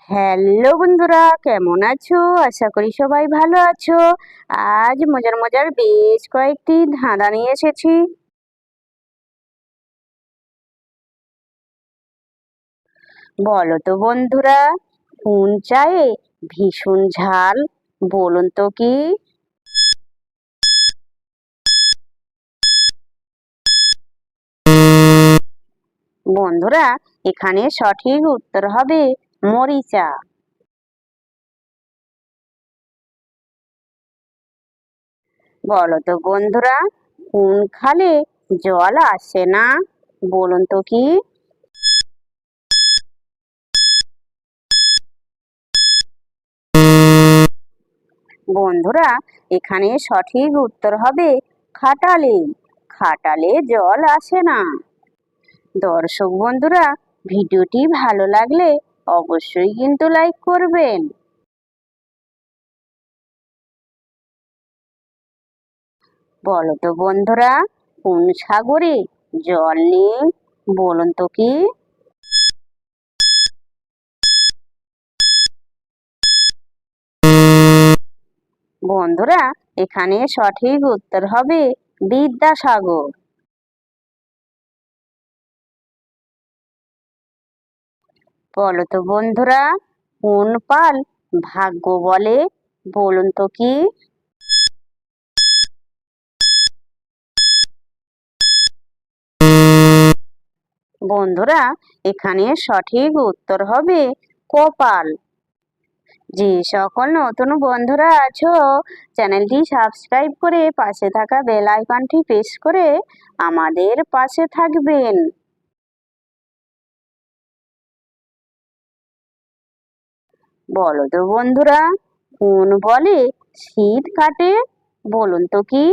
Hello বন্ধুরা, কেমন আছো? আশা করি সবাই ভালো আছো। আজ মজার মজার বেশ কয়েকটি ধাঁধা নিয়ে এসেছি। বলো তো বন্ধুরা, কোন চায়ে ভীষণ ঝাল? বলুন তো কি? বন্ধুরা, এখানে সঠিক উত্তর হবে মরিচা। বলো তো বন্ধুরা, কোন খালে জল আসে না? বলুন তো কি? বন্ধুরা, এখানে সঠিক উত্তর হবে খাটালে। খাটালে জল আসে না। দর্শক বন্ধুরা, ভিডিওটি ভালো লাগলে অবশ্যই কিন্তু লাইক করবেন। বলো তো বন্ধুরা, কোন সাগরে জল নেই? বলুন তো কি? বন্ধুরা, এখানে সঠিক উত্তর হবে বিদ্যাসাগর। বলো তো বন্ধুরা, কোন পাল ভাগ্য বলে? বলুন তো কি? বন্ধুরা, এখানে সঠিক উত্তর হবে কপাল। যে সকল নতুন বন্ধুরা আছো, চ্যানেলটি সাবস্ক্রাইব করে পাশে থাকা বেল আইকনটি প্রেস করে আমাদের পাশে থাকবেন। বলো তো বন্ধুরা, কোন বলে শীত কাটে? বলুন তো কি?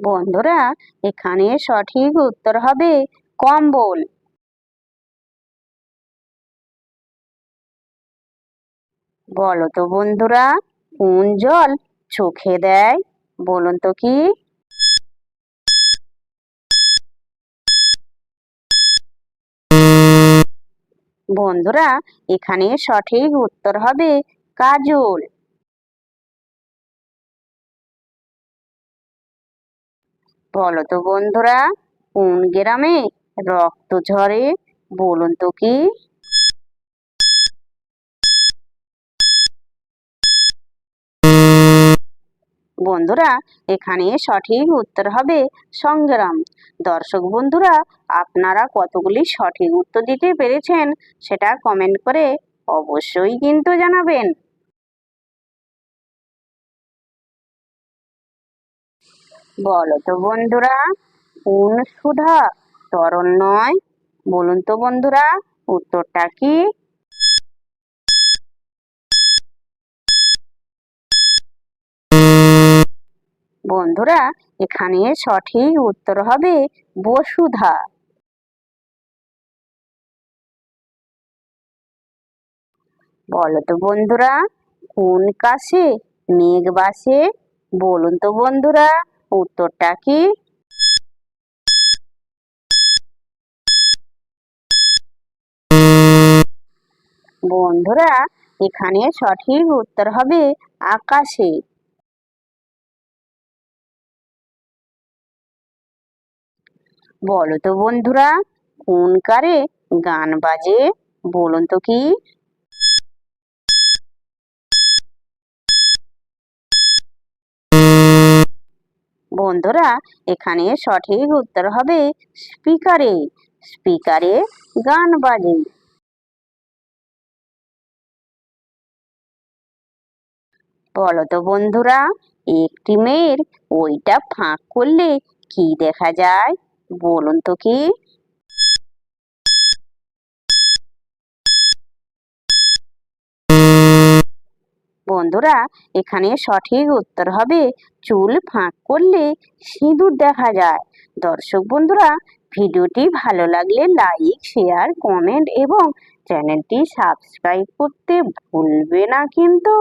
বন্ধুরা, এখানে সঠিক উত্তর হবে কম্বল। বলো তো বন্ধুরা, কোন জল চোখে দেয়? বলুন তো কি? বন্ধুরা, এখানে সঠিক উত্তর হবে কাজল। বলো তো বন্ধুরা, কোন গ্রামে রক্ত ঝরে? বলুন তো কি? বন্ধুরা, এখানে সঠিক উত্তর হবে সংগ্রাম। দর্শক বন্ধুরা, আপনারা কতগুলি সঠিক উত্তর দিতে পেরেছেন সেটা কমেন্ট করে অবশ্যই কিন্তু জানাবেন। বলো তো বন্ধুরা, কোন সুধা তরল নয়? বলুন তো বন্ধুরা, উত্তরটা কি? বন্ধুরা, এখানে সঠিক উত্তর হবে বসুধা। বলো তো বন্ধুরা, কোন কাছে মেঘ বাসে? বলুন তো বন্ধুরা, উত্তরটা কি? বন্ধুরা, এখানে সঠিক উত্তর হবে আকাশে। বলো তো বন্ধুরা, কোন কারে গান বাজে? বলুন তো কি? বন্ধুরা, এখানে সঠিক উত্তর হবে স্পিকারে। স্পিকারে গান বাজে। বলো তো বন্ধুরা, একটি মেয়ের ওইটা ফাঁক করলে কি দেখা যায়? বলুন তো কি? বন্ধুরা, এখানে সঠিক উত্তর হবে চুল ফাঁক করলে সিঁদুর দেখা যায়। দর্শক বন্ধুরা, ভিডিওটি ভালো লাগলে লাইক, শেয়ার, কমেন্ট এবং চ্যানেলটি সাবস্ক্রাইব করতে ভুলবে না কিন্তু।